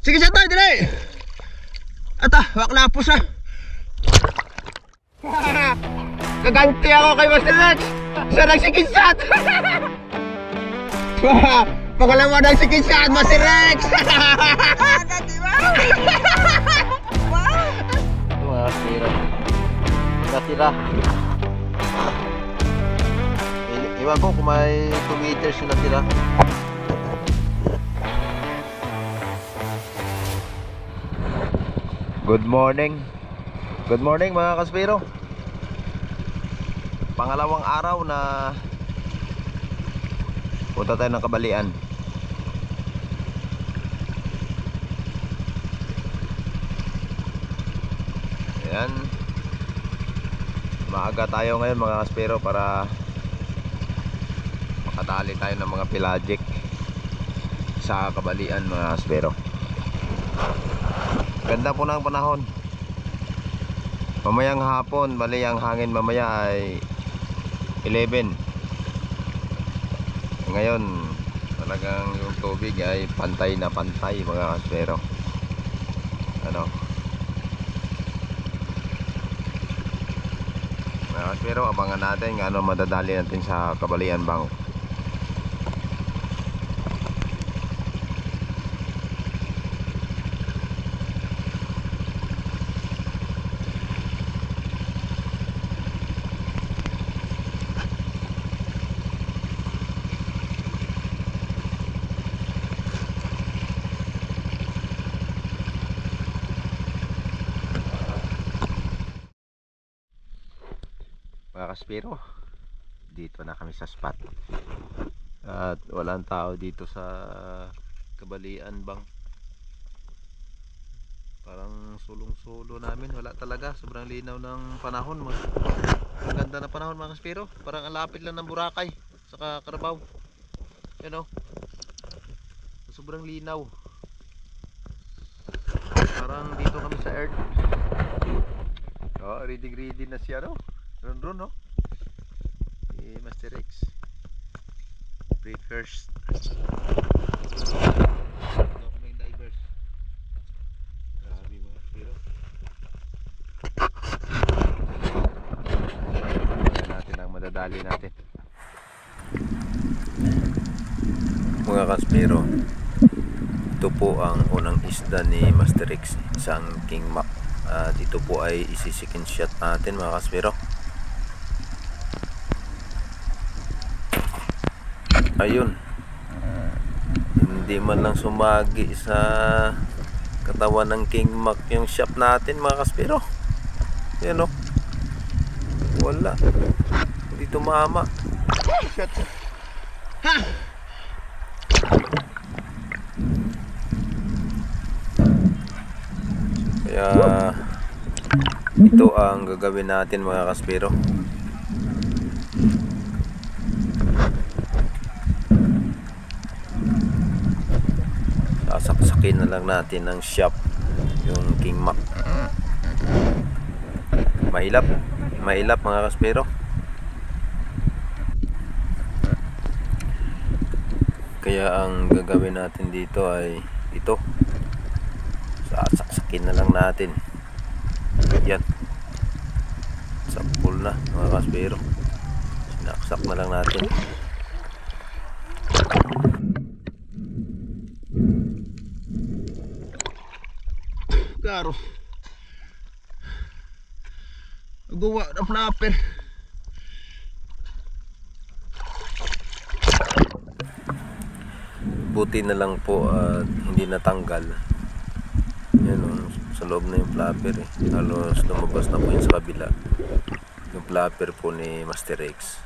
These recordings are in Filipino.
Sige sa tayo, dili! Ata, waklapos ha! Gaganti ako kay Master Rex! Siya nagsikinsat! Pangalawa nagsikinsat, Master Rex! Mga sira. Natira. Iwan ko kung may 2 meters yung natira. Good morning. Good morning mga kaspero. Pangalawang araw na punta tayo ng Kabalian. Ayan. Maaga tayo ngayon mga kaspero para makadali tayo ng mga pelagic sa Kabalian mga kaspero. Ganda po ng panahon. Mamayang hapon, bali ang hangin mamaya ay 11. Ngayon talagang yung tubig ay pantay na pantay mga kaspero. Ano? Mga kaspero, abangan natin kung ano madadali natin sa Kabalian Bank. Mga kaspero, dito na kami sa spot at walang tao dito sa Kabalian Bank. Parang sulong-sulo namin, wala talaga, sobrang linaw ng panahon. Ang ganda na panahon mga kaspero, parang ang lapit lang ng Boracay saka Carabao. Yan o, sobrang linaw, parang dito kami sa Earth. Ready na siya no. Ron no? Si Master Rex breakers. Ito kami yung divers. Grabe mga pero natin ang madadali natin mga kaspero. Ito po ang unang isda ni Master Rex, isang king mac. Dito po ay isi-second shot natin mga kaspero. Ayun, hindi man lang sumagi sa katawan ng king mac yung shop natin mga kaspero. Yan o, wala, hindi tumama. Kaya ito ang gagawin natin mga kaspero. Sasaksakin na lang natin ng shop yung king mac. Mailap mga kaspero. Kaya ang gagawin natin dito ay ito, sasaksakin na lang natin. Yan, sampul na mga kaspero, sinaksak na lang natin. Klaro, gawa ng flapper. Buti na lang po at hindi natanggal. Yan o, sa loob na yung flapper eh. Halos lumabas na po yun sa kabila, yung flapper po ni Master Rex.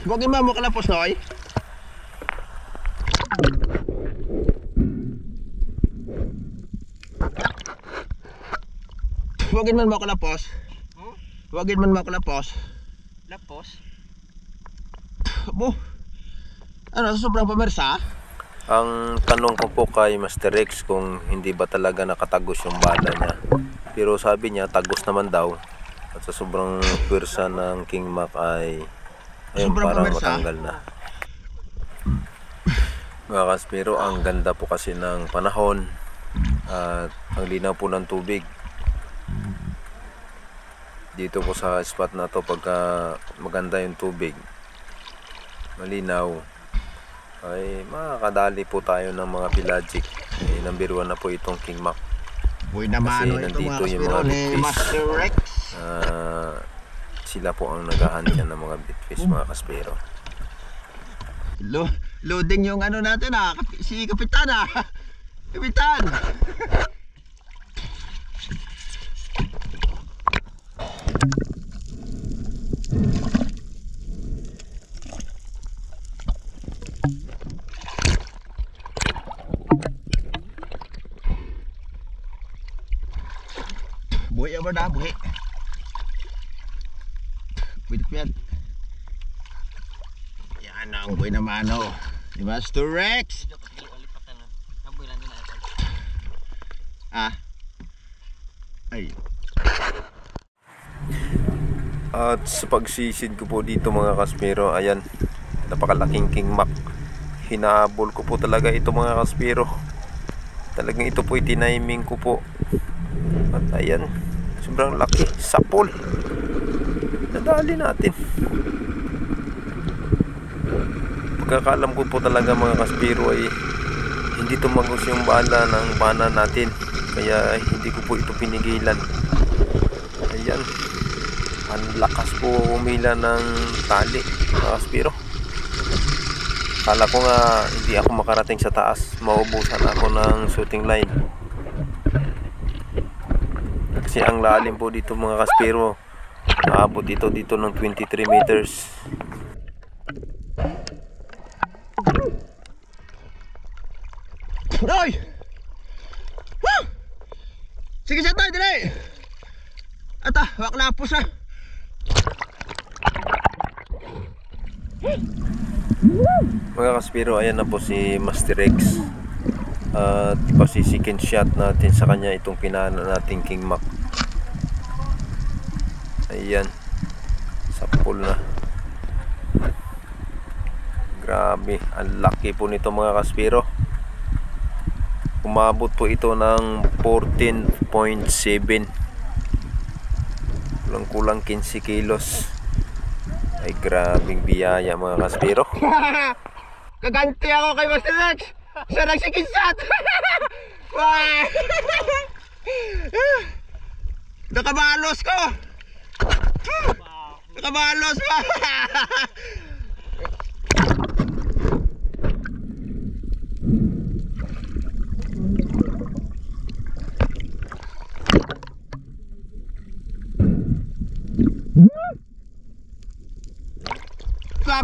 Huwag yung mo kalapos na ay. Huwagin man mo kalapos. Huwagin man mo kalapos. Lapos? Abo, ano, sobrang pamersa? Ang tanong ko po kay Master Rex kung hindi ba talaga nakatagos yung bala niya. Pero sabi niya tagos naman daw. At sa sobrang pwersa ng king mac ay ayun, parang matanggal na. Mga kaspero, ang ganda po kasi ng panahon at ang linaw po ng tubig dito po sa spot na to. Pagka maganda yung tubig, malinaw, ay makakadali po tayo ng mga pelagic. Number 1 na po itong King Mac. Uy naman, Kasi nandito yung mga bitfish. Master Rex. Sila po ang naghahunt yan ng mga bitfish, mga kaspero. Loading yung ano natin si Kapitan Kapitan. Buhay apa dah buhay. Buhay. Yan ang buhay naman ni Master Rex. Ay. At sa pagsisid ko po dito, mga kaspero, ayan, napakalaking King Mac. Hinabol ko po talaga ito, mga kaspero. Talagang ito po itiniming ko po. At ayan, sobrang laki, sapol. Nadali natin. Pagkakalam ko po talaga, mga kaspero, ay hindi tumagos yung bala ng pana natin, kaya hindi ko po ito pinigilan. Ayan, ang lakas po umila ng tali, mga kaspero. Kala ko nga hindi ako makarating sa taas, maubusan ako ng shooting line. Kasi ang lalim po dito, mga kaspero, maabot dito ng 23 meters. Roy! Woo! Sige siya tayo, dire! Ata, waklapos Mga kaspero, ayan na po si Master Rex. At pasisikin shot natin sa kanya itong pinana nating King Mac. Ayan, sapul na. Grabe, ang laki po nito, mga kaspero. Umabot po ito ng 14.7, kulang 15 kilos. Ay grabing biyaya, mga kaspero. Kaganti ako kay Master Rex. Siya nagsikinsat. Wow! Nakabalos ko. Nakabalos pa.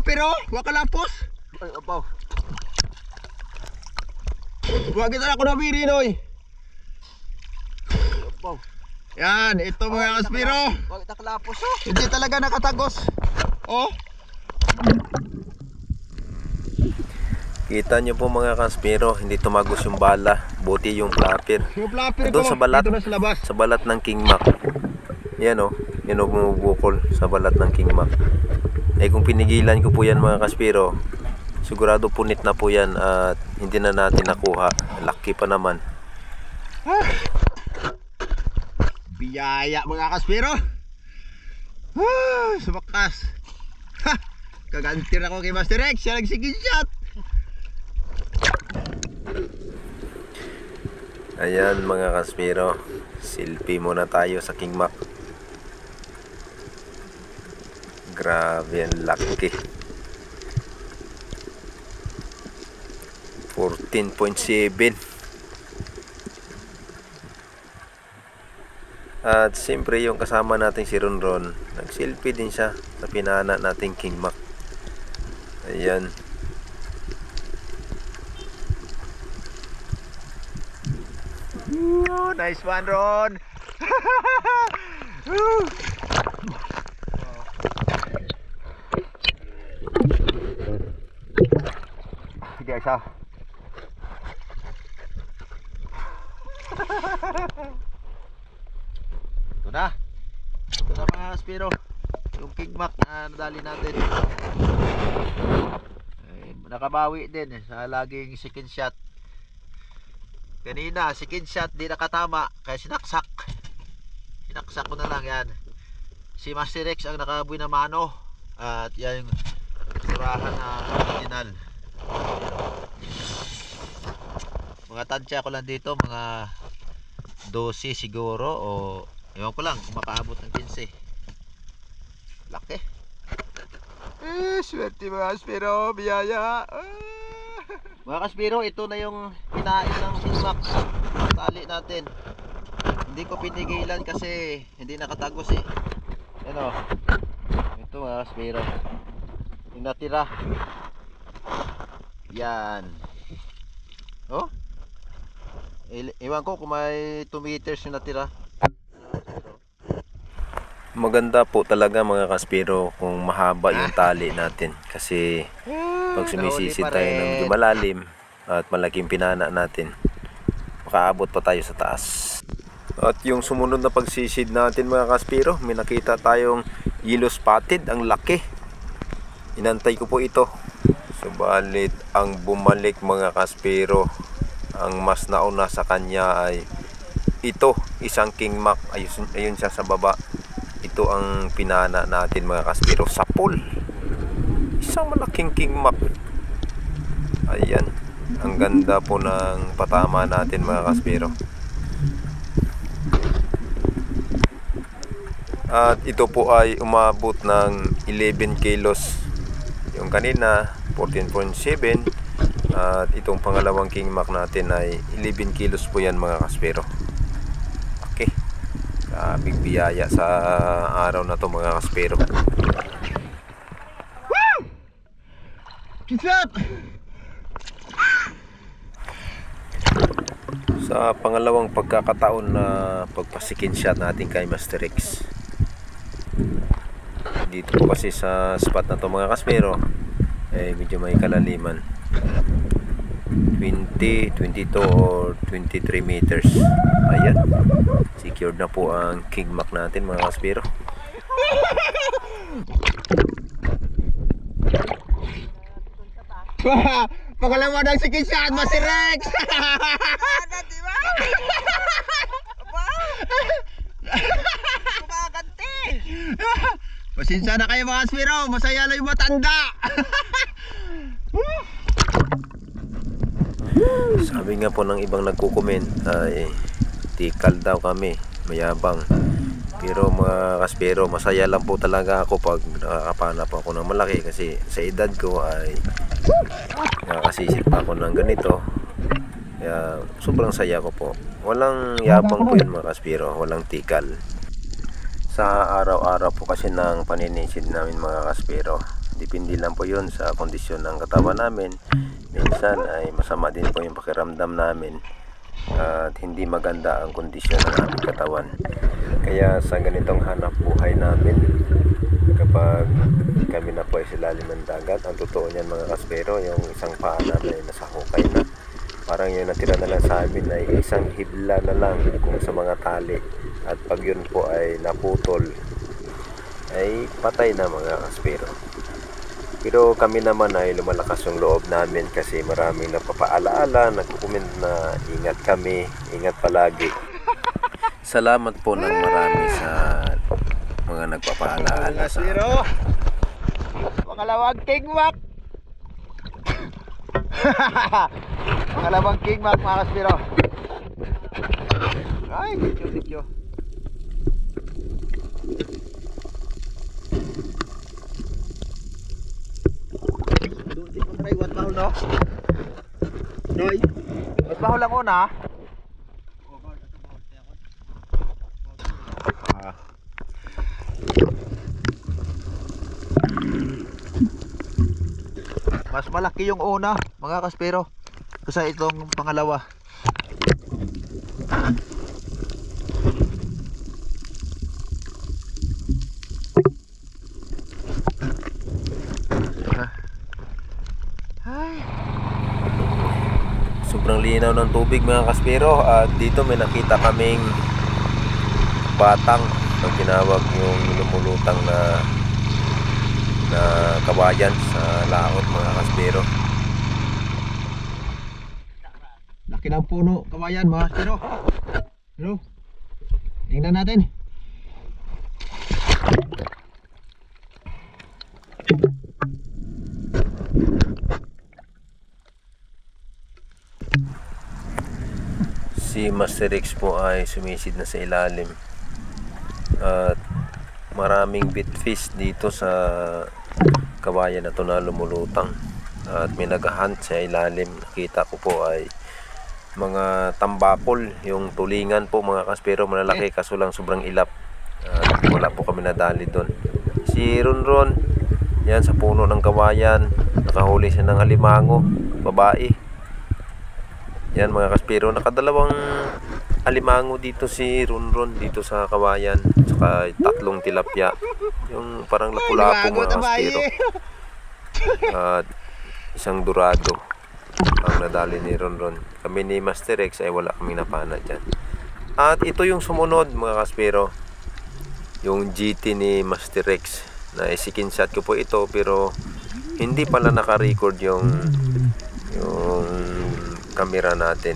Pero wakalapos. Ay abaw. Wag kita ako nabiri noy. Abaw. Yan, ito mga kaspero. Wag kita kalapos Hindi talaga nakatagos. Kita nyo po, mga kaspero, hindi tumagos yung bala, buti yung flapper. Yung flapper doon ko, sa balat, dito na sa labas. sa balat ng King Mac. Yan yan bumubukol sa balat ng King Mac. Ay kung pinigilan ko po yan, mga kaspero, sigurado punit na po yan at hindi na natin nakuha. Laki pa naman. Biyaya, mga kaspero. Sa wakas. Kagantir ako kay Master Rex. Siya nagsigin shot. Ayan, mga kaspero, selfie muna tayo sa King Mac. Grabe, ang laki. 14.7. At siyempre yung kasama natin si Ronron, nag-selfie din siya sa pinana nating King Mac. Ayan. Nice one, Ron. Sige, isa. Ito na, mga kaspero, yung King Mac na nadali natin. Ay, nakabawi din sa laging second shot. Kanina second shot di nakatama kaya sinaksak ko na lang yan. Si Master Rex ang nakabuy na mano at yan yung surahan na original. Mga tansya ko lang dito, mga 12 siguro o ewan ko lang kung makaabot ng 15. Laki. Swerte mga kaspiro, biyaya. Mga kaspiro, ito na yung kinain ng King-Mac. Tali natin. Hindi ko pinigilan kasi hindi nakatagos eh. Ano? Ito mga kaspiro. Yung natira. Yan. Oh? Iwan ko kung may 2 meters yung natira. Maganda po talaga mga kaspiro kung mahaba yung tali natin kasi pag sumisisid tayo ng lumalalim at malaking pinana natin, makaabot pa tayo sa taas. At yung sumunod na pagsisid natin mga kaspiro, may nakita tayong yellow spotted, ang laki. Inantay ko po ito. Subalit ang bumalik mga kaspiro, ang mas nauna sa kanya ay ito, isang King-Mac. Ayun siya sa baba. Ito ang pinana natin mga kaspiro sa pool. Isang malaking King-Mac. Ayan. Ang ganda po ng patama natin mga kaspiro. At ito po ay umabot ng 11 kilos. Yung kanina 14.7. At itong pangalawang King-Mac natin ay 11 kilos po yan mga kaspiro. Okay. Big biyaya sa araw na to mga kaspiro. Woo! Kisap! Sa pangalawang pagkakataon na pagpasikin shot natin kay Master Rex. Dito po kasi sa spot na to mga kaspiro, medyo may kalaliman. 20, 22 or 23 meters. Ayan. Secured na po ang King-Mac natin mga kaspiro. Pangalawa ng second shot, Master Rex! Diba? Kumaganti! Pasensya na kayo mga kaspiro, masaya lang yung matanda! Sabi nga po ng ibang nagkukomment ay tikal daw kami, mayabang. Pero mga kaspiro, masaya lang po talaga ako pag nakakapanap ako ng malaki kasi sa edad ko ay nakakasisit pa ako ng ganito. Kaya sobrang saya ko po. Walang yabang po yun mga kaspiro, walang tikal. Sa araw-araw po kasi ng paninisid namin mga kaspiro, depende lang po yun sa kondisyon ng katawan namin. Minsan ay masama din po yung pakiramdam namin at hindi maganda ang kondisyon ng aming katawan. Kaya sa ganitong hanap buhay namin, kapag kami na po ay silalim ng dagat, ang totoo niyan mga kaspero, yung isang paa namin ay nasa hukay na. Parang yung natira na lang sa amin ay isang hibla na lang kung sa mga tali. At pag yun po ay naputol, ay patay na mga kaspero. Pero kami naman ay lumalakas yung loob namin kasi maraming napapaalaala, nagkukomment na ingat kami, ingat palagi. Salamat po ng marami sa mga nagpapaalaala sa amin. Kaspiro! Pangalawang King-Mac! Pangalawang King-Mac mga kaspiro. Ay, dikyo. Wat bahol no? Noy. Wat bahol lang una. Mas malaki yung una, mga kaspero, kaysa itong pangalawa. Sobrang linaw ng tubig mga kaspero at dito may nakita kaming batang, ang tinawag yung lumulutang na kawayan sa laot mga kaspero. Laki ng puno, kawayan mga kaspero. Hello? Tingnan natin. Si Master X po ay sumisid na sa ilalim at maraming bitfish dito sa kawayan na ito na lumulutang at may nag-hunt sa ilalim. Nakita ko po ay mga tambakol, yung tulingan po mga kaspero, malalaki kaso lang sobrang ilap. Wala po kami nadali doon. Si Ronron yan sa puno ng kawayan, nakahuli siya ng alimango, babae. Yan mga kaspero, nakadalawang alimango dito si Ronron dito sa kawayan, saka 3 tilapia, yung parang lapu-lapu mga kaspero, at isang dorado ang nadali ni Ronron. Kami ni Master X ay wala kaming napana dyan. At ito yung sumunod mga kaspero, yung GT ni Master X na isikinshot ko po ito, pero hindi pala naka-record yung camera natin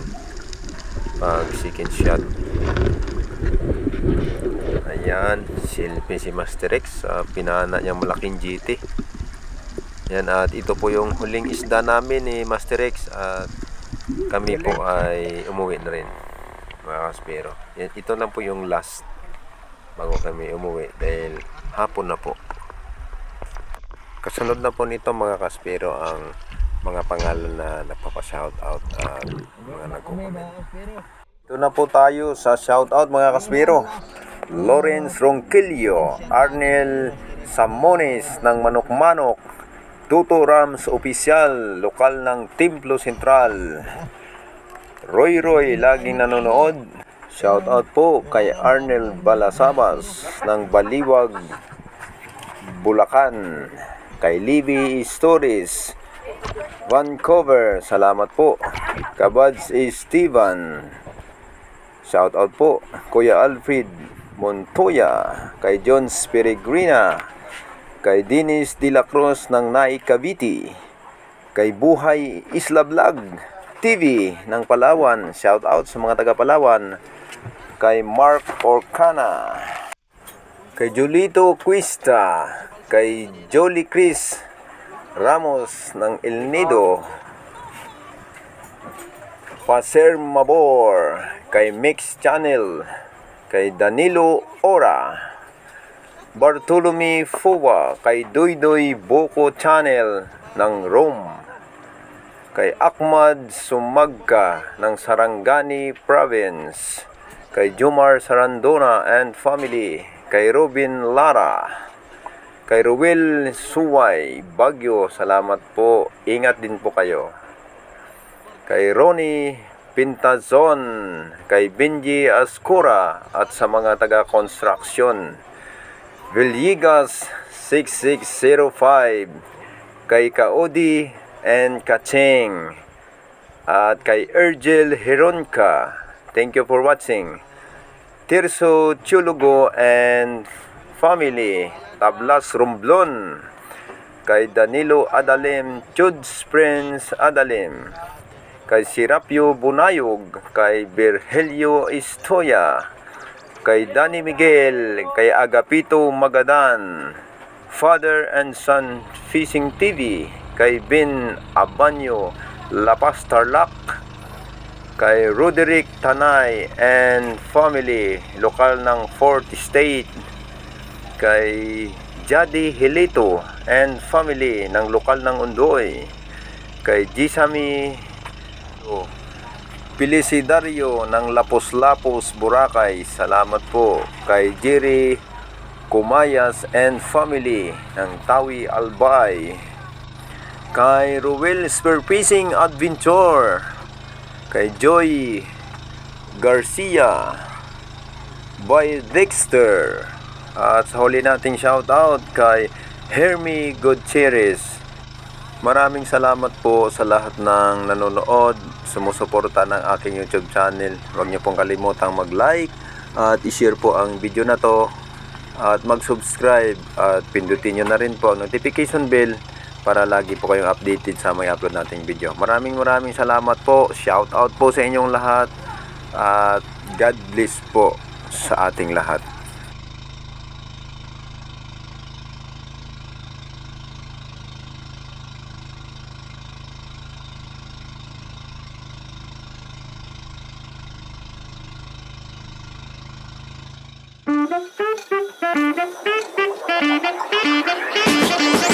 pag second shot. Ayan, selfie si Master X sa pinana niyang malaking GT. Yan, at ito po yung huling isda namin ni Master X at kami po ay umuwi na rin mga kaspero. Yan, ito lang po yung last bago kami umuwi dahil hapon na po. Kasunod na po nito mga kaspero ang mga pangalan na nagpapa-shoutout at mga nagko-comment. Ito na po tayo sa shoutout mga kaspero. Lawrence Ronquillo, Arnel Samones ng Manok-Manok, Tuto Rams Oficial, lokal ng Templo Sentral, Roy laging nanonood. Shoutout po kay Arnel Balasabas ng Baliwag, Bulacan, kay Libby Stories Vancouver, salamat po. Kabads Esteban, shout out po. Kuya Alfred Montoya, kay Jones Peregrina, kay Dennis De La Cruz ng Nai Cavite, kay Buhay Isla Vlog TV ng Palawan, shout out sa mga taga Palawan, kay Mark Orcana, kay Julito Cuista, kay Jolie Chris Ramos ng El Nido, Paser Mabor, kay Mix Channel, kay Danilo Ora, Bartolome Fuwa, kay Doydoy Boko Channel ng Rome, kay Ahmad Sumagka ng Sarangani Province, kay Jomar Sarandona and family, kay Robin Lara, kay Ruel Suway Bagyo, salamat po, ingat din po kayo. Kay Ronnie Pintazon, kay Benji Ascura at sa mga taga-construction, Villegas 6605, kay Kaodi and Kacheng, at kay Ergel Heronka, thank you for watching. Tirso Chulugo and family, Tablas Romblon, kay Danilo Adalim, Chuds Prince Adalim, kay Sirapio Bunayog, kay Virgilio Istoya, kay Danny Miguel, kay Agapito Magadan, Father and Son Fishing TV, kay Ben Abanyo Lapas Tarlac, kay Roderick Tanay and family, lokal ng 4th State, kay Jadi Hilito and family ng lokal ng Undoy, kay Gisami Pilisidario ng Lapos-Lapos, Boracay, salamat po. Kay Jerry Kumayas and family ng Tawi Albay, kay Ruel Spearfishing Adventure, kay Joy Garcia, by Dexter, at sa huli nating shoutout kay Hermie Gutierrez. Maraming salamat po sa lahat ng nanonood, sumusuporta ng aking YouTube channel. Huwag niyo pong kalimutang mag-like at i-share po ang video na to at mag-subscribe at pindutin niyo na rin po ang notification bell para lagi po kayong updated sa may upload nating video. Maraming salamat po. Shout out po sa inyong lahat at God bless po sa ating lahat. Thank you.